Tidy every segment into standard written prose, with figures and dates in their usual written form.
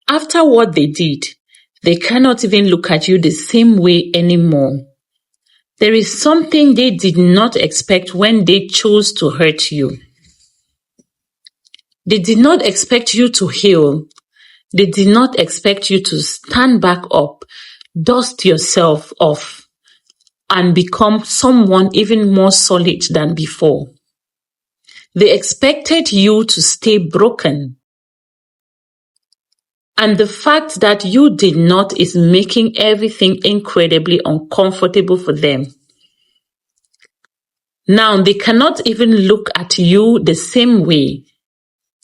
After what they did, they cannot even look at you the same way anymore. There is something they did not expect when they chose to hurt you. They did not expect you to heal. They did not expect you to stand back up, dust yourself off, and become someone even more solid than before. They expected you to stay broken. And the fact that you did not is making everything incredibly uncomfortable for them. Now they cannot even look at you the same way.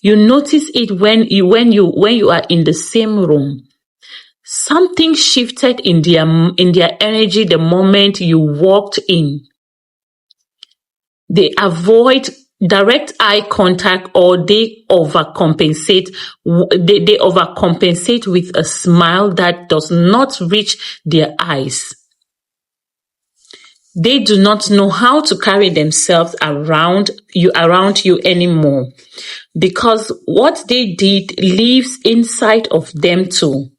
You notice it when you are in the same room. Something shifted in their energy the moment you walked in. They avoid direct eye contact, or they overcompensate. They overcompensate with a smile that does not reach their eyes. They do not know how to carry themselves around you anymore, because what they did lives inside of them too.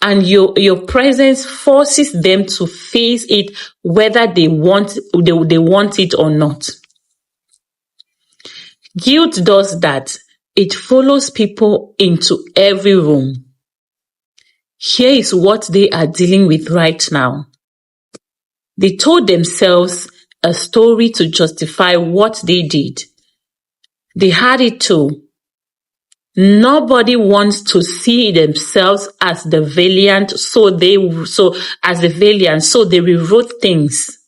And your presence forces them to face it, whether they want it or not. Guilt does that. It follows people into every room. Here is what they are dealing with right now. They told themselves a story to justify what they did. They had it too. Nobody wants to see themselves as the valiant, so they rewrote things.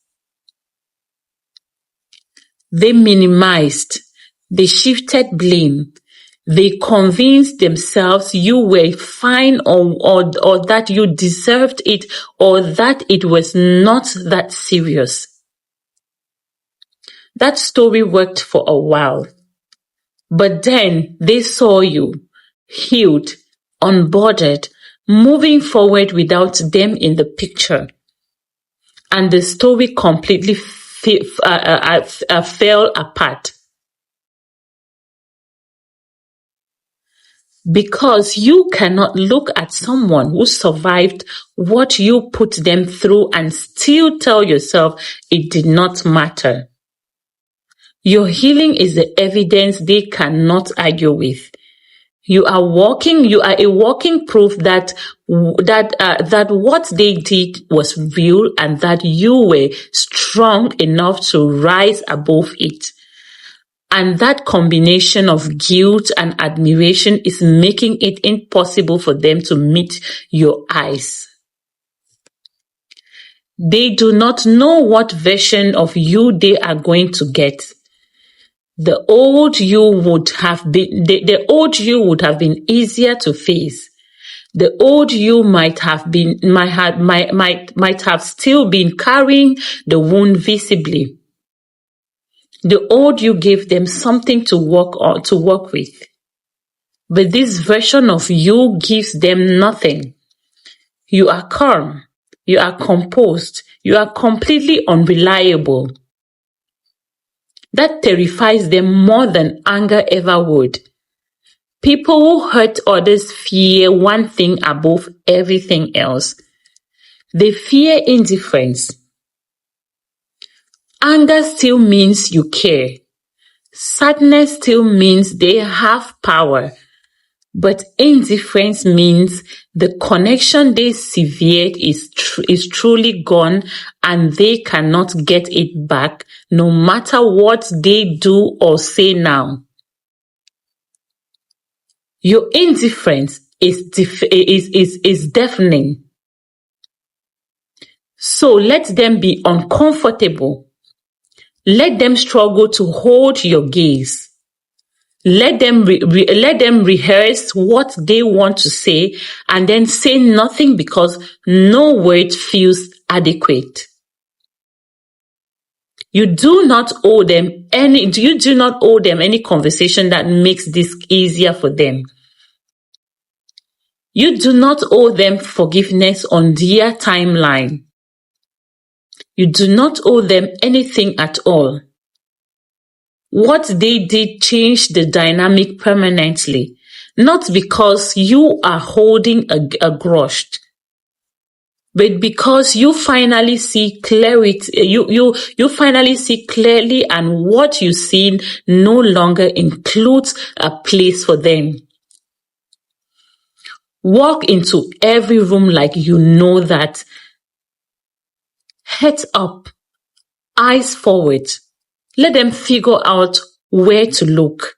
They minimized. They shifted blame. They convinced themselves you were fine, or that you deserved it, or that it was not that serious. That story worked for a while. But then they saw you, healed, unbothered, moving forward without them in the picture. And the story completely fell apart. Because you cannot look at someone who survived what you put them through and still tell yourself it did not matter. Your healing is the evidence they cannot argue with. You are a walking proof that what they did was real, and that you were strong enough to rise above it. And that combination of guilt and admiration is making it impossible for them to meet your eyes. They do not know what version of you they are going to get. The old you would have been easier to face. The old you might have still been carrying the wound visibly. The old you gave them something to work with. But this version of you gives them nothing. You are calm. You are composed. You are completely unreliable. That terrifies them more than anger ever would. People who hurt others fear one thing above everything else. They fear indifference. Anger still means you care. Sadness still means they have power. But indifference means the connection they severed is truly gone, and they cannot get it back, no matter what they do or say now. Your indifference is deafening. So let them be uncomfortable. Let them struggle to hold your gaze. Let them rehearse what they want to say, and then say nothing because no word feels adequate. You do not owe them any conversation that makes this easier for them. You do not owe them forgiveness on their timeline. You do not owe them anything at all. What they did changed the dynamic permanently. Not because you are holding a grudge, but because you finally see clarity, you finally see clearly, and what you see no longer includes a place for them. Walk into every room like you know that. Head up, eyes forward. Let them figure out where to look.